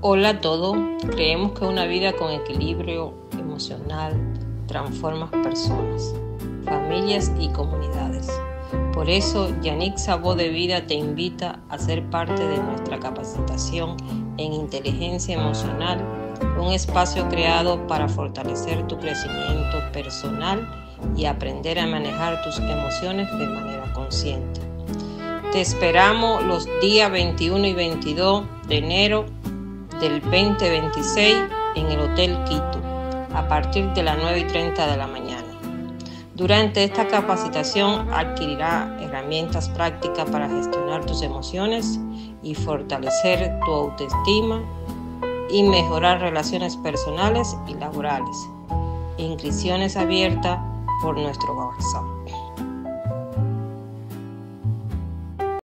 Hola a todos, creemos que una vida con equilibrio emocional transforma personas, familias y comunidades. Por eso, Yanixa Voz de Vida te invita a ser parte de nuestra capacitación en inteligencia emocional, un espacio creado para fortalecer tu crecimiento personal y aprender a manejar tus emociones de manera consciente. Te esperamos los días 21 y 22 de enero del 2026 en el Hotel Quito, a partir de las 9:30 de la mañana. Durante esta capacitación adquirirás herramientas prácticas para gestionar tus emociones y fortalecer tu autoestima y mejorar relaciones personales y laborales. Inscripciones abiertas por nuestro WhatsApp.